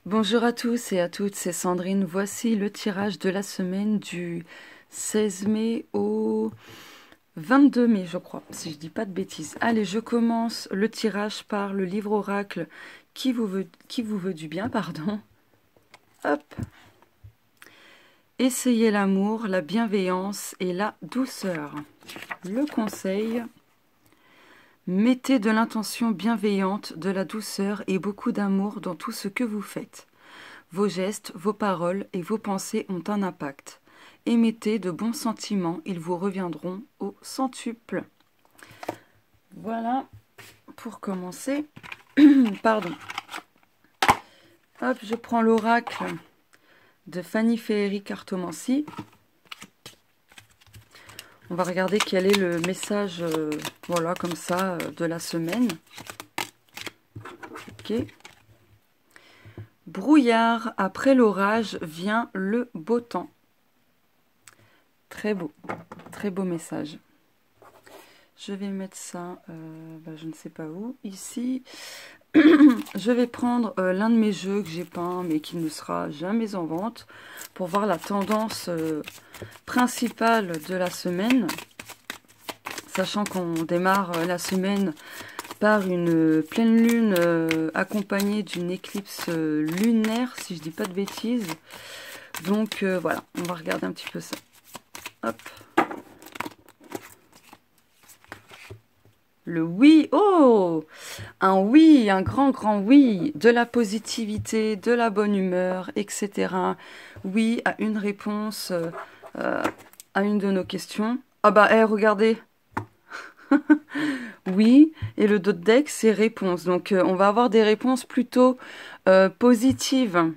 Bonjour à tous et à toutes, c'est Sandrine. Voici le tirage de la semaine du 16 mai au 22 mai, je crois, si je dis pas de bêtises. Allez, je commence le tirage par le livre oracle qui vous veut du bien, pardon. Hop. Essayez l'amour, la bienveillance et la douceur. Le conseil: mettez de l'intention bienveillante, de la douceur et beaucoup d'amour dans tout ce que vous faites. Vos gestes, vos paroles et vos pensées ont un impact. Émettez de bons sentiments, ils vous reviendront au centuple. Voilà pour commencer. Pardon. Hop, je prends l'oracle de Fanny Féerie Cartomancie. On va regarder quel est le message, voilà, comme ça, de la semaine. Ok. Brouillard, après l'orage vient le beau temps. Très beau message. Je vais mettre ça, je ne sais pas où, ici. Je vais prendre l'un de mes jeux que j'ai peint, mais qui ne sera jamais en vente, pour voir la tendance principale de la semaine. Sachant qu'on démarre la semaine par une pleine lune accompagnée d'une éclipse lunaire, si je dis pas de bêtises. Donc voilà, on va regarder un petit peu ça. Hop. Le oui, oh! Un oui, un grand oui, de la positivité, de la bonne humeur, etc. Oui à une réponse à une de nos questions. Ah bah, regardez. Oui, et le dos de deck, c'est réponse. Donc, on va avoir des réponses plutôt positives.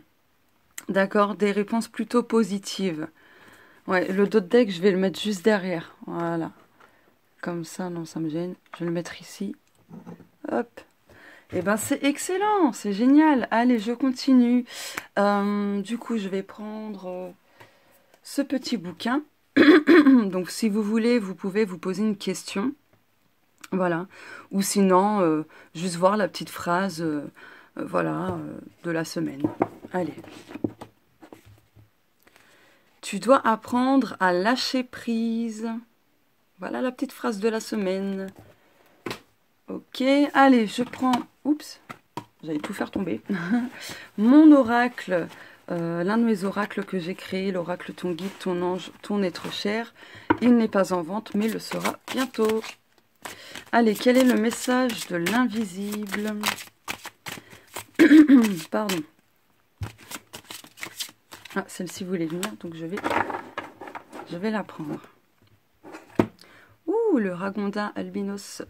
D'accord, des réponses plutôt positives. Ouais, le dos de deck, je vais le mettre juste derrière. Voilà. Comme ça, non, ça me gêne. Je vais le mettre ici. Hop. Et ben, c'est excellent, c'est génial. Allez, je continue. Du coup, je vais prendre ce petit bouquin. Donc, si vous voulez, vous pouvez vous poser une question. Voilà. Ou sinon, juste voir la petite phrase, voilà, de la semaine. Allez. Tu dois apprendre à lâcher prise. Voilà la petite phrase de la semaine. Ok, allez, je prends... Oups, j'allais tout faire tomber. Mon oracle, l'un de mes oracles que j'ai créé, l'oracle ton guide, ton ange, ton être cher. Il n'est pas en vente, mais le sera bientôt. Allez, quel est le message de l'invisible? Pardon. Ah, celle-ci voulait venir, donc je vais la prendre. Ouh, le ragondin albinos.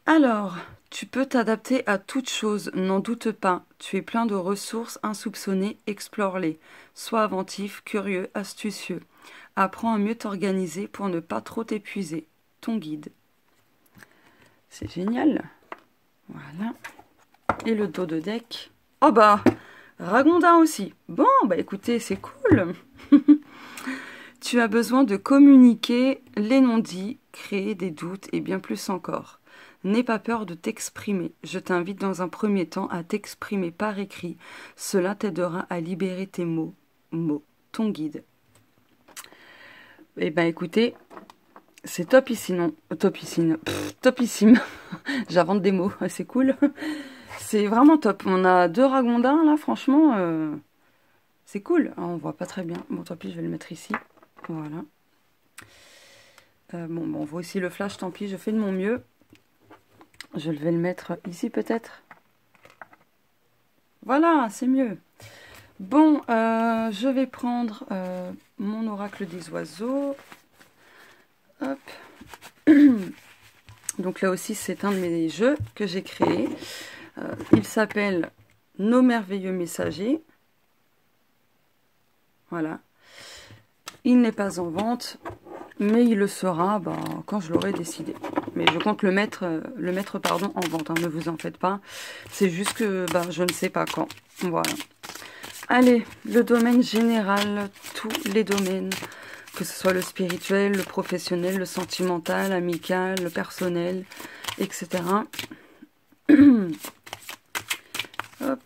Alors, tu peux t'adapter à toute chose, n'en doute pas. Tu es plein de ressources insoupçonnées, explore-les. Sois inventif, curieux, astucieux. Apprends à mieux t'organiser pour ne pas trop t'épuiser. Ton guide. C'est génial. Voilà. Et le dos de deck. Oh bah, ragondin aussi. Bon, bah écoutez, c'est cool. Tu as besoin de communiquer les non-dits, créer des doutes et bien plus encore. N'aie pas peur de t'exprimer. Je t'invite dans un premier temps à t'exprimer par écrit. Cela t'aidera à libérer tes mots. Ton guide. Eh ben écoutez, c'est topissime. Topissime. J'invente des mots, c'est cool. C'est vraiment top. On a deux ragondins là, franchement, c'est cool. Ah, on voit pas très bien. Bon, tant pis, je vais le mettre ici. Voilà. Bon, on voit aussi le flash, tant pis, je fais de mon mieux. Je vais le mettre ici peut-être. Voilà, c'est mieux. Bon, je vais prendre mon oracle des oiseaux. Hop. Donc là aussi, c'est un de mes jeux que j'ai créé. Il s'appelle Nos merveilleux messagers. Voilà. Il n'est pas en vente, mais il le sera quand je l'aurai décidé. Mais je compte le mettre en vente, hein, ne vous en faites pas. C'est juste que je ne sais pas quand. Voilà. Allez, le domaine général, tous les domaines, que ce soit le spirituel, le professionnel, le sentimental, amical, le personnel, etc. Hop.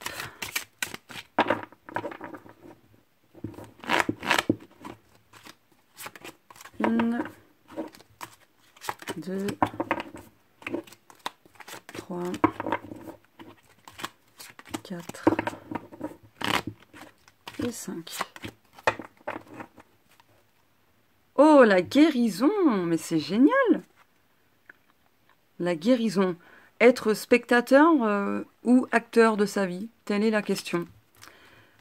2, 3, 4 et 5. Oh, la guérison! Mais c'est génial! La guérison. Être spectateur ou acteur de sa vie? Telle est la question.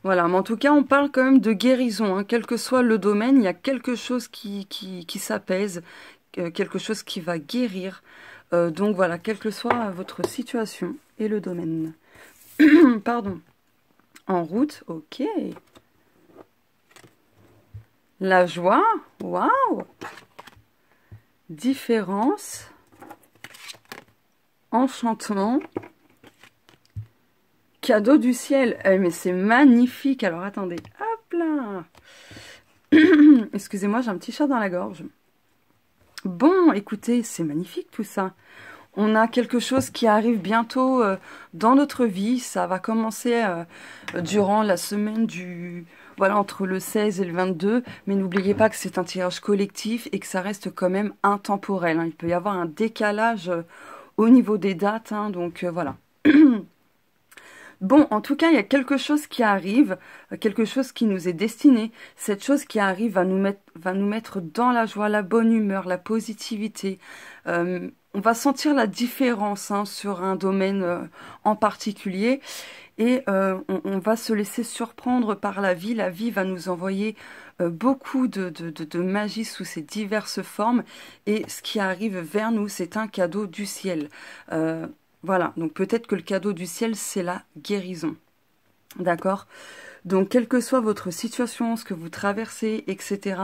Voilà, mais en tout cas, on parle quand même de guérison. Hein. Quel que soit le domaine, il y a quelque chose qui s'apaise, quelque chose qui va guérir. Donc voilà, quelle que soit votre situation et le domaine. Pardon. En route, ok. La joie, waouh. Différence. Enchantement. Cadeau du ciel. Mais c'est magnifique. Alors attendez. Hop là. Excusez-moi, j'ai un petit chat dans la gorge. Bon, écoutez, c'est magnifique tout ça. On a quelque chose qui arrive bientôt dans notre vie. Ça va commencer durant la semaine du... Voilà, entre le 16 et le 22. Mais n'oubliez pas que c'est un tirage collectif et que ça reste quand même intemporel. Hein. Il peut y avoir un décalage au niveau des dates. Hein, donc voilà. Bon, en tout cas, il y a quelque chose qui arrive, quelque chose qui nous est destiné. Cette chose qui arrive va nous mettre dans la joie, la bonne humeur, la positivité. On va sentir la différence hein, sur un domaine en particulier. Et on va se laisser surprendre par la vie. La vie va nous envoyer beaucoup de magie sous ses diverses formes. Et ce qui arrive vers nous, c'est un cadeau du ciel. Voilà, donc peut-être que le cadeau du ciel, c'est la guérison. D'accord? Donc, quelle que soit votre situation, ce que vous traversez, etc.,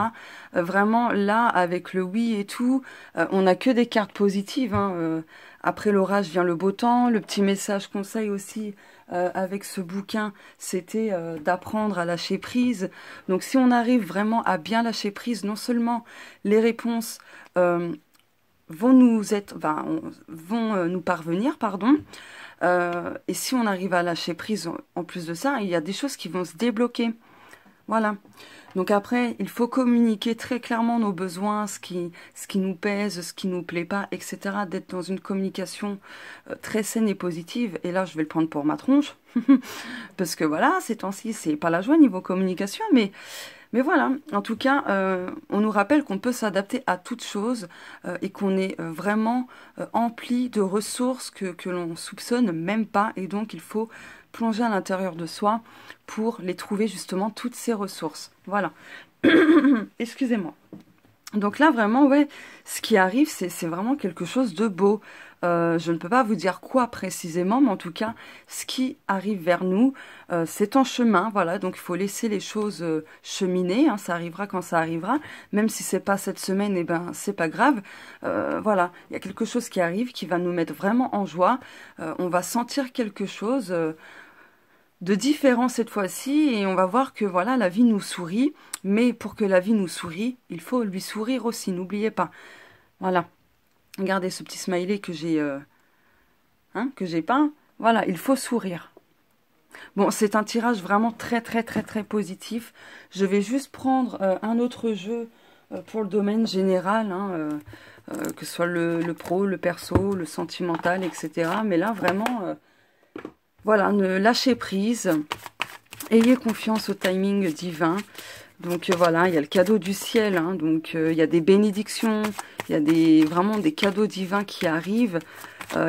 vraiment, là, avec le oui et tout, on n'a que des cartes positives. Hein, après l'orage vient le beau temps. Le petit message conseil aussi avec ce bouquin, c'était d'apprendre à lâcher prise. Donc, si on arrive vraiment à bien lâcher prise, non seulement les réponses... vont nous parvenir, pardon. Et si on arrive à lâcher prise, en plus de ça, il y a des choses qui vont se débloquer. Voilà. Donc après, il faut communiquer très clairement nos besoins, ce qui nous pèse, ce qui nous plaît pas, etc. D'être dans une communication très saine et positive. Et là, je vais le prendre pour ma tronche. Parce que voilà, ces temps-ci, c'est pas la joie niveau communication, mais voilà, en tout cas, on nous rappelle qu'on peut s'adapter à toute chose et qu'on est vraiment empli de ressources que l'on soupçonne même pas. Et donc, il faut plonger à l'intérieur de soi pour les trouver justement, toutes ces ressources. Voilà. Excusez-moi. Donc là, vraiment, ouais, ce qui arrive, c'est vraiment quelque chose de beau. Je ne peux pas vous dire quoi précisément, mais en tout cas, ce qui arrive vers nous, c'est en chemin, voilà, donc il faut laisser les choses cheminer, hein, ça arrivera quand ça arrivera, même si c'est pas cette semaine, eh ben, c'est pas grave, voilà, il y a quelque chose qui arrive, qui va nous mettre vraiment en joie, on va sentir quelque chose de différent cette fois-ci, et on va voir que, voilà, la vie nous sourit, mais pour que la vie nous sourit, il faut lui sourire aussi, n'oubliez pas, voilà. Regardez ce petit smiley que j'ai peint. Voilà, il faut sourire. Bon, c'est un tirage vraiment très positif. Je vais juste prendre un autre jeu pour le domaine général, hein, que ce soit le pro, le perso, le sentimental, etc. Mais là, vraiment, voilà, ne lâchez prise. Ayez confiance au timing divin. Donc voilà, il y a le cadeau du ciel, hein, donc il y a des bénédictions, il y a vraiment des cadeaux divins qui arrivent.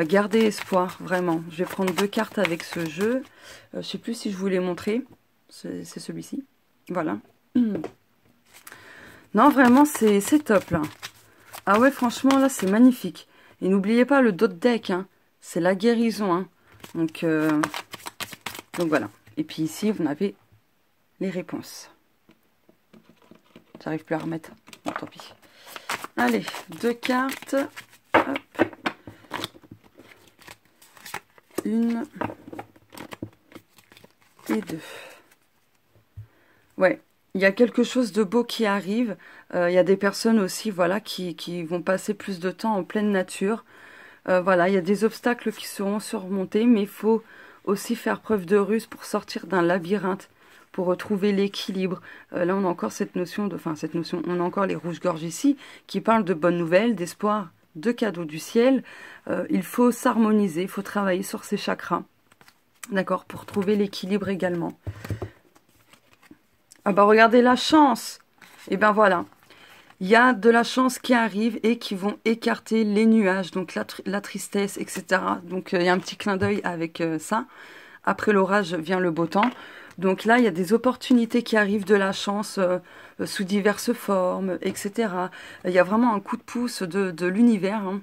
Gardez espoir, vraiment. Je vais prendre 2 cartes avec ce jeu. Je ne sais plus si je vous l'ai montré. C'est celui-ci. Voilà. Non, vraiment, c'est top, là. Ah ouais, franchement, là, c'est magnifique. Et n'oubliez pas le dot deck, hein. C'est la guérison, hein. Donc voilà. Et puis ici, vous avez les réponses. J'arrive plus à remettre. Bon, tant pis. Allez, 2 cartes. Hop. 1 et 2. Ouais, il y a quelque chose de beau qui arrive. Il y a des personnes aussi, voilà, qui vont passer plus de temps en pleine nature. Voilà, il y a des obstacles qui seront surmontés, mais il faut aussi faire preuve de ruse pour sortir d'un labyrinthe, pour retrouver l'équilibre. Là, on a encore cette notion, on a encore les rouges-gorges ici, qui parlent de bonnes nouvelles, d'espoir, de cadeaux du ciel, il faut s'harmoniser, il faut travailler sur ses chakras. D'accord, pour trouver l'équilibre également. Ah bah regardez la chance. Et ben voilà. Il y a de la chance qui arrive et qui vont écarter les nuages, donc la tristesse, etc. Donc il y a un petit clin d'œil avec ça. Après l'orage vient le beau temps. Donc là, il y a des opportunités qui arrivent, de la chance sous diverses formes, etc. Il y a vraiment un coup de pouce de l'univers, hein.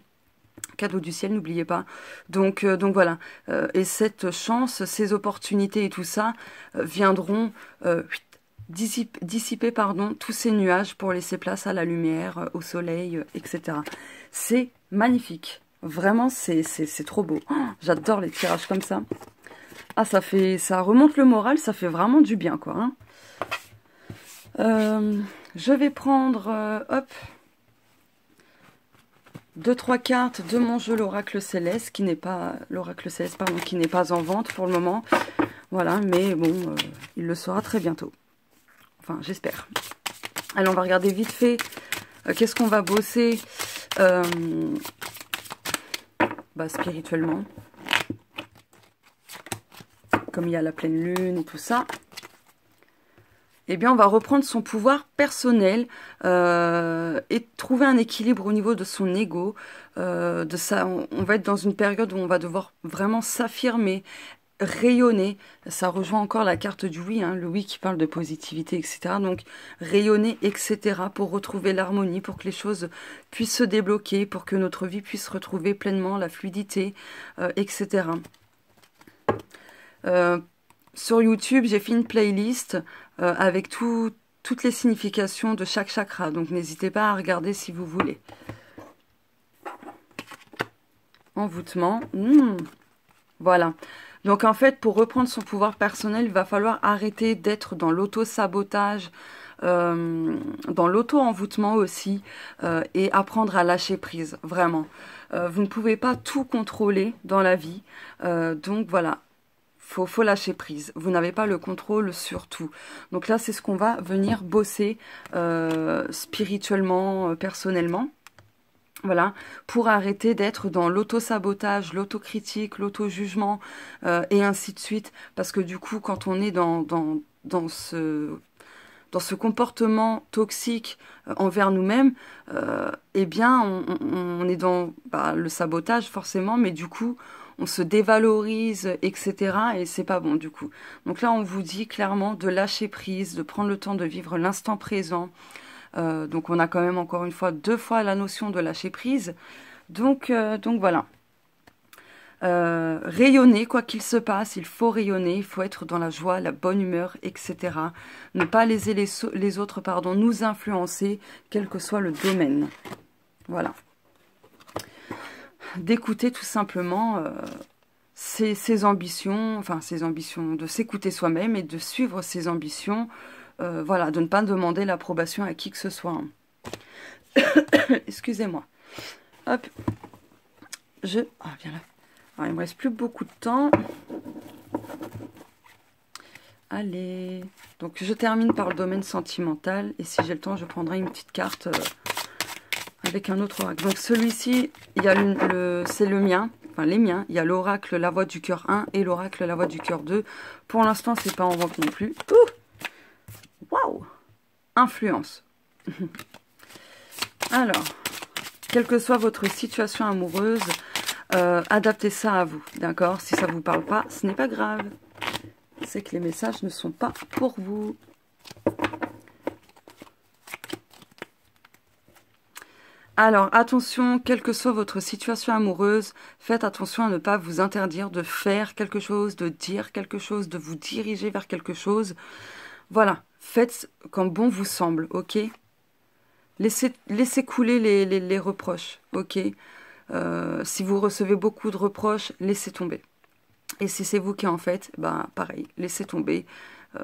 Cadeau du ciel, n'oubliez pas. Donc voilà. Et cette chance, ces opportunités et tout ça viendront dissiper tous ces nuages pour laisser place à la lumière, au soleil, etc. C'est magnifique. Vraiment, c'est trop beau. Oh, j'adore les tirages comme ça. Ah, ça remonte le moral, ça fait vraiment du bien, quoi. Hein. Je vais prendre, hop, 2-3 cartes de mon jeu l'oracle céleste, qui n'est pas qui n'est pas en vente pour le moment. Voilà, mais bon, il le sera très bientôt. Enfin, j'espère. Allez, on va regarder vite fait. Qu'est-ce qu'on va bosser spirituellement. Comme il y a la pleine lune et tout ça. Eh bien, on va reprendre son pouvoir personnel et trouver un équilibre au niveau de son ego. On va être dans une période où on va devoir vraiment s'affirmer, rayonner. Ça rejoint encore la carte du oui, hein, le oui qui parle de positivité, etc. Donc, rayonner, etc. pour retrouver l'harmonie, pour que les choses puissent se débloquer, pour que notre vie puisse retrouver pleinement la fluidité, etc. Sur YouTube, j'ai fait une playlist avec toutes les significations de chaque chakra. Donc, n'hésitez pas à regarder si vous voulez. Envoûtement. Voilà. Donc, en fait, pour reprendre son pouvoir personnel, il va falloir arrêter d'être dans l'auto-sabotage, dans l'auto-envoûtement aussi, et apprendre à lâcher prise, vraiment. Vous ne pouvez pas tout contrôler dans la vie. Donc, voilà. Faut lâcher prise. Vous n'avez pas le contrôle sur tout. Donc là, c'est ce qu'on va venir bosser spirituellement, personnellement. Voilà, pour arrêter d'être dans l'auto-sabotage, l'autocritique, l'auto-jugement, et ainsi de suite. Parce que du coup, quand on est dans ce comportement toxique envers nous-mêmes, eh bien, on est dans le sabotage forcément, mais du coup, on se dévalorise, etc. Et c'est pas bon du coup. Donc là, on vous dit clairement de lâcher prise, de prendre le temps de vivre l'instant présent. Donc on a quand même encore une fois 2 fois la notion de lâcher prise. Donc voilà. Rayonner, quoi qu'il se passe, il faut rayonner, il faut être dans la joie, la bonne humeur, etc. Ne pas laisser les autres nous influencer, quel que soit le domaine. Voilà. D'écouter tout simplement ses ambitions, de s'écouter soi-même et de suivre ses ambitions, voilà, de ne pas demander l'approbation à qui que ce soit. Excusez-moi. Hop. Viens là. Alors, il me reste plus beaucoup de temps. Allez. Donc, je termine par le domaine sentimental. Et si j'ai le temps, je prendrai une petite carte avec un autre oracle. Donc, celui-ci, c'est le mien. Enfin, les miens. Il y a l'oracle La Voix du Cœur 1 et l'oracle La Voix du Cœur 2. Pour l'instant, c'est pas en vente non plus. Waouh! Influence. Alors, quelle que soit votre situation amoureuse, adaptez ça à vous, d'accord? Si ça ne vous parle pas, ce n'est pas grave. C'est que les messages ne sont pas pour vous. Alors, attention, quelle que soit votre situation amoureuse, faites attention à ne pas vous interdire de faire quelque chose, de dire quelque chose, de vous diriger vers quelque chose. Voilà, faites comme bon vous semble, ok? Laissez couler les reproches, ok? Si vous recevez beaucoup de reproches, laissez tomber. Et si c'est vous qui en faites, pareil, laissez tomber.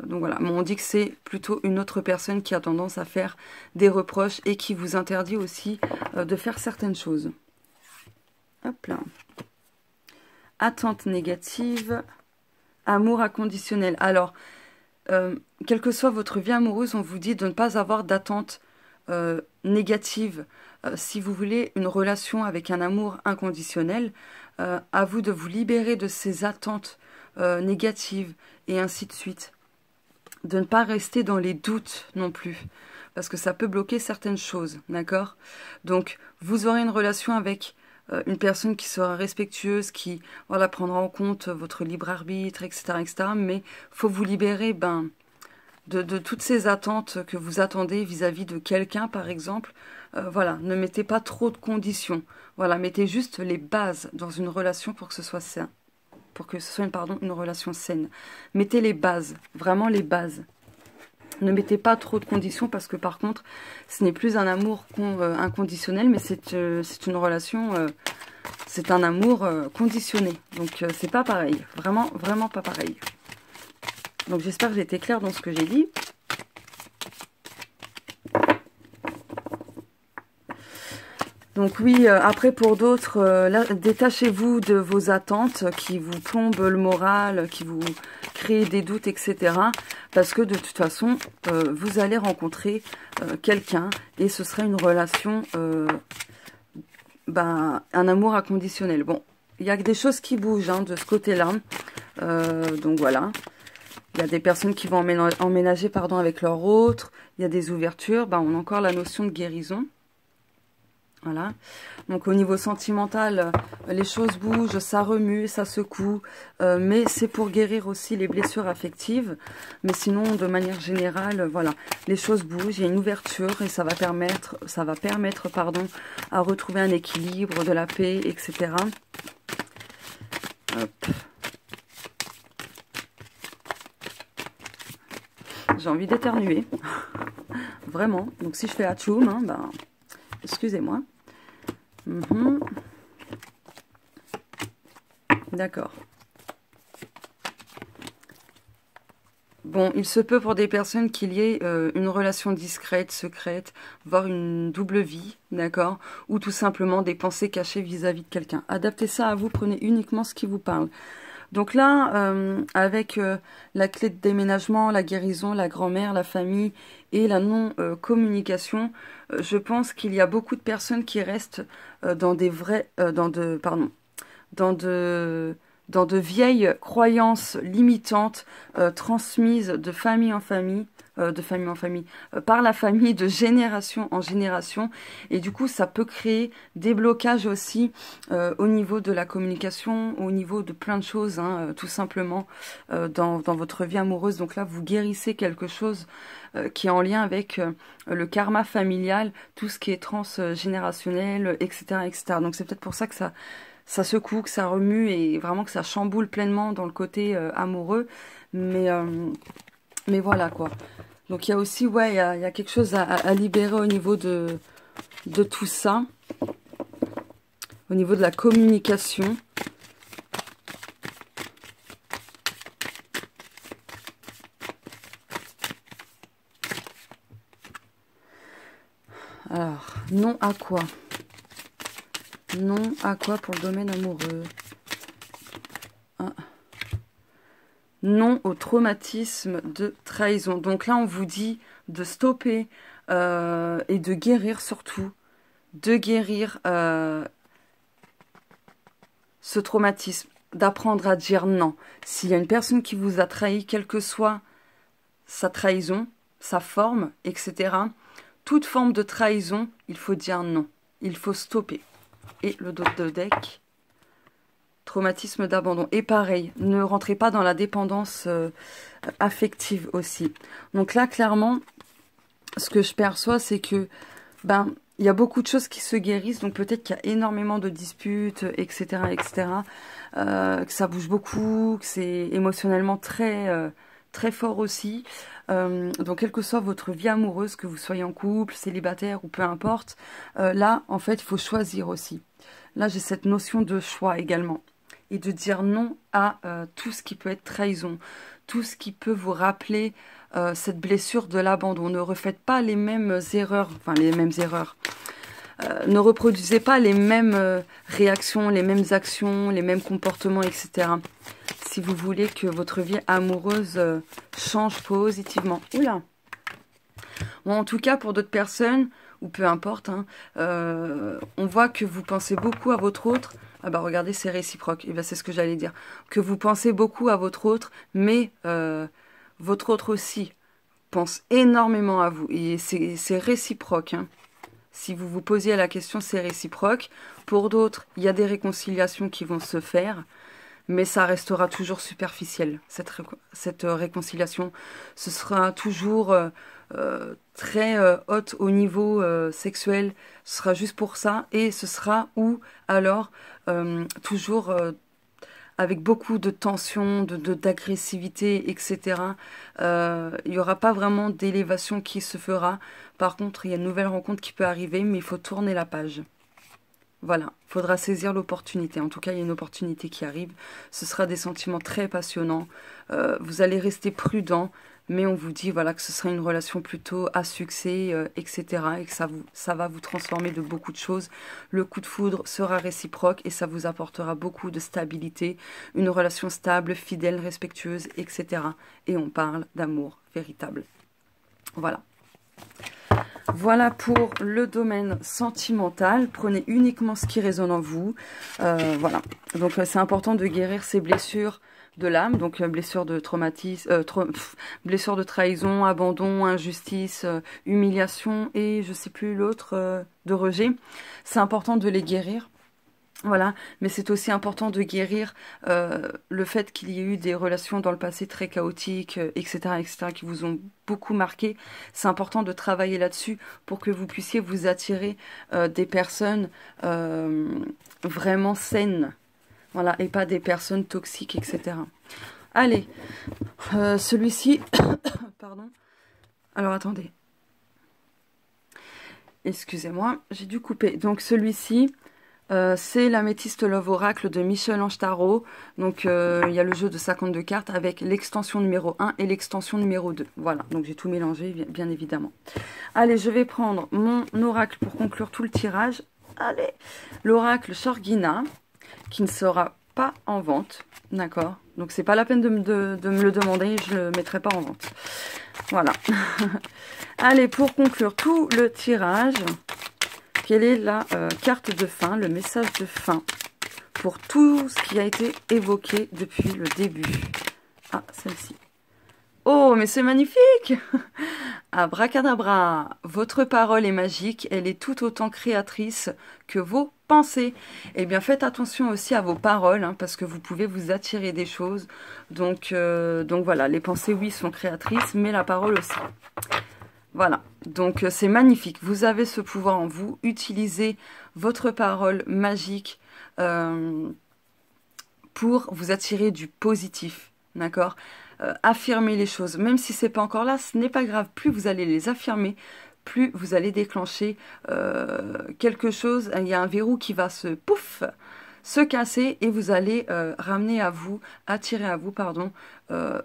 Donc voilà, mais on dit que c'est plutôt une autre personne qui a tendance à faire des reproches et qui vous interdit aussi de faire certaines choses. Hop là. Attente négative, amour inconditionnel. Alors, quelle que soit votre vie amoureuse, on vous dit de ne pas avoir d'attente négative si vous voulez une relation avec un amour inconditionnel, à vous de vous libérer de ces attentes négatives et ainsi de suite. De ne pas rester dans les doutes non plus, parce que ça peut bloquer certaines choses, d'accord? Donc, vous aurez une relation avec une personne qui sera respectueuse, qui voilà, prendra en compte votre libre arbitre, etc., etc. Mais faut vous libérer de toutes ces attentes que vous attendez vis-à-vis de quelqu'un, par exemple. Voilà, ne mettez pas trop de conditions. Voilà, mettez juste les bases dans une relation pour que ce soit sain. Pour que ce soit une relation saine. Mettez les bases, vraiment les bases. Ne mettez pas trop de conditions parce que par contre, ce n'est plus un amour inconditionnel, mais c'est une relation, c'est un amour conditionné. Donc c'est pas pareil, vraiment, vraiment pas pareil. Donc j'espère que j'ai été claire dans ce que j'ai dit. Donc oui, après pour d'autres, détachez-vous de vos attentes qui vous plombent le moral, qui vous créent des doutes, etc. Parce que de toute façon, vous allez rencontrer quelqu'un et ce sera une relation, un amour inconditionnel. Bon, il y a que des choses qui bougent hein, de ce côté-là. Donc voilà. Il y a des personnes qui vont emménager pardon, avec leur autre. Il y a des ouvertures. On a encore la notion de guérison. Voilà. Donc au niveau sentimental, les choses bougent, ça remue, ça secoue. Mais c'est pour guérir aussi les blessures affectives. Mais sinon, de manière générale, voilà. Les choses bougent, il y a une ouverture et ça va permettre à retrouver un équilibre, de la paix, etc. Hop. J'ai envie d'éternuer, vraiment. Donc si je fais atchoum, hein, excusez-moi. D'accord. Bon, il se peut pour des personnes qu'il y ait une relation discrète, secrète, voire une double vie, d'accord? Ou tout simplement des pensées cachées vis-à-vis de quelqu'un. Adaptez ça à vous, prenez uniquement ce qui vous parle. Donc là, avec la clé de déménagement, la guérison, la grand-mère, la famille et la non-communication, je pense qu'il y a beaucoup de personnes qui restent dans de vieilles croyances limitantes transmises de famille en famille, par la famille de génération en génération. Et du coup, ça peut créer des blocages aussi au niveau de la communication, au niveau de plein de choses, hein, tout simplement, dans votre vie amoureuse. Donc là, vous guérissez quelque chose qui est en lien avec le karma familial, tout ce qui est transgénérationnel, etc., etc. Donc c'est peut-être pour ça que ça secoue, que ça remue et vraiment que ça chamboule pleinement dans le côté amoureux. Mais voilà quoi. Donc il y a aussi, ouais, il y a quelque chose à libérer au niveau de tout ça. Au niveau de la communication. Alors, non à quoi? Non à quoi pour le domaine amoureux? Non au traumatisme de trahison. Donc là, on vous dit de stopper et de guérir surtout. De guérir ce traumatisme. D'apprendre à dire non. S'il y a une personne qui vous a trahi, quelle que soit sa trahison, sa forme, etc., toute forme de trahison, il faut dire non. Il faut stopper. Et le dos de deck, traumatisme d'abandon. Et pareil, ne rentrez pas dans la dépendance affective aussi. Donc là, clairement, ce que je perçois, c'est que il y a beaucoup de choses qui se guérissent. Donc peut-être qu'il y a énormément de disputes, etc., etc. Que ça bouge beaucoup, que c'est émotionnellement très fort aussi. Donc quelle que soit votre vie amoureuse, que vous soyez en couple, célibataire ou peu importe, là en fait il faut choisir aussi. Là j'ai cette notion de choix également. Et de dire non à tout ce qui peut être trahison, tout ce qui peut vous rappeler cette blessure de l'abandon. Ne refaites pas les mêmes erreurs, ne reproduisez pas les mêmes réactions, les mêmes actions, les mêmes comportements, etc. Si vous voulez que votre vie amoureuse change positivement. Oula. Bon, en tout cas, pour d'autres personnes, ou peu importe, hein, on voit que vous pensez beaucoup à votre autre. Ah bah regardez, c'est réciproque. Et ben c'est ce que j'allais dire. Que vous pensez beaucoup à votre autre, mais votre autre aussi pense énormément à vous. Et c'est réciproque. Hein. Si vous vous posiez la question, c'est réciproque. Pour d'autres, il y a des réconciliations qui vont se faire, mais ça restera toujours superficiel. Cette réconciliation, ce sera toujours très haute au niveau sexuel. Ce sera juste pour ça, et ce sera ou alors toujours avec beaucoup de tension, d'agressivité, etc. Il n'y aura pas vraiment d'élévation qui se fera. Par contre, il y a une nouvelle rencontre qui peut arriver, mais il faut tourner la page. Voilà, il faudra saisir l'opportunité. En tout cas, il y a une opportunité qui arrive. Ce sera des sentiments très passionnants. Vous allez rester prudent, mais on vous dit voilà que ce sera une relation plutôt à succès, etc. Et que ça va vous transformer de beaucoup de choses. Le coup de foudre sera réciproque et ça vous apportera beaucoup de stabilité. Une relation stable, fidèle, respectueuse, etc. Et on parle d'amour véritable. Voilà. Voilà pour le domaine sentimental. Prenez uniquement ce qui résonne en vous. Voilà. Donc, c'est important de guérir ces blessures de l'âme. Donc, blessures de traumatisme, blessures de trahison, abandon, injustice, humiliation et je sais plus l'autre, de rejet. C'est important de les guérir. Voilà, mais c'est aussi important de guérir le fait qu'il y ait eu des relations dans le passé très chaotiques, etc., etc., qui vous ont beaucoup marqué. C'est important de travailler là-dessus pour que vous puissiez vous attirer des personnes vraiment saines, voilà, et pas des personnes toxiques, etc. Allez, celui-ci, pardon, alors attendez, excusez-moi, j'ai dû couper. Donc celui-ci... c'est l'Améthyste Love Oracle de Michel-Ange Tarot. Donc, il y a le jeu de 52 cartes avec l'extension numéro 1 et l'extension numéro 2. Voilà, donc j'ai tout mélangé, bien évidemment. Allez, je vais prendre mon oracle pour conclure tout le tirage. Allez, l'oracle Shorgina, qui ne sera pas en vente. D'accord? Donc, c'est pas la peine de me le demander, je ne le mettrai pas en vente. Voilà. Allez, pour conclure tout le tirage... Quelle est la carte de fin, le message de fin pour tout ce qui a été évoqué depuis le début? Ah, celle-ci. Oh, mais c'est magnifique! Abracadabra! Votre parole est magique, elle est tout autant créatrice que vos pensées. Eh bien, faites attention aussi à vos paroles, hein, parce que vous pouvez vous attirer des choses. Donc voilà, les pensées, oui, sont créatrices, mais la parole aussi. Voilà, donc c'est magnifique. Vous avez ce pouvoir en vous. Utilisez votre parole magique pour vous attirer du positif, d'accord? Affirmez les choses, même si c'est pas encore là, ce n'est pas grave. Plus vous allez les affirmer, plus vous allez déclencher quelque chose. Il y a un verrou qui va se casser et vous allez ramener à vous, attirer à vous, pardon,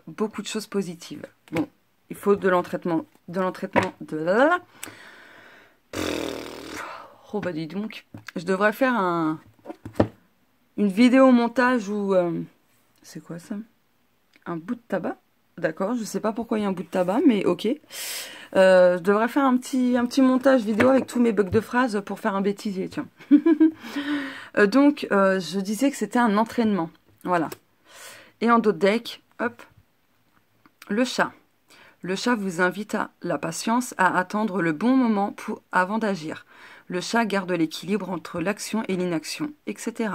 beaucoup de choses positives. Bon. Il faut de l'entraînement, oh bah dis donc, je devrais faire une vidéo montage où, c'est quoi ça? Un bout de tabac? D'accord, je sais pas pourquoi il y a un bout de tabac, mais ok. Je devrais faire un petit montage vidéo avec tous mes bugs de phrases pour faire un bêtisier, tiens. Donc, je disais que c'était un entraînement, voilà. Et en dos de deck, hop, le chat. Le chat vous invite à la patience, à attendre le bon moment avant d'agir. Le chat garde l'équilibre entre l'action et l'inaction, etc.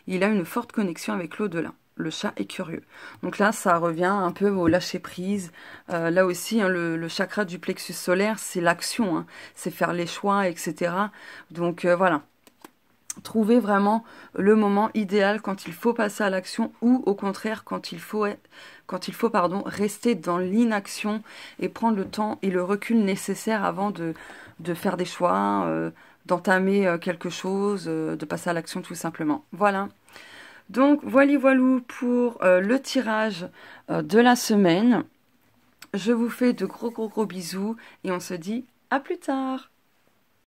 Il a une forte connexion avec l'au-delà. Le chat est curieux. Donc là, ça revient un peu au lâcher-prise. Là aussi, hein, le chakra du plexus solaire, c'est l'action, hein, c'est faire les choix, etc. Donc voilà. Trouvez vraiment le moment idéal quand il faut passer à l'action ou au contraire quand il faut rester dans l'inaction et prendre le temps et le recul nécessaire avant de faire des choix, d'entamer quelque chose, de passer à l'action tout simplement. Voilà. Donc voilou pour le tirage de la semaine. Je vous fais de gros bisous et on se dit à plus tard.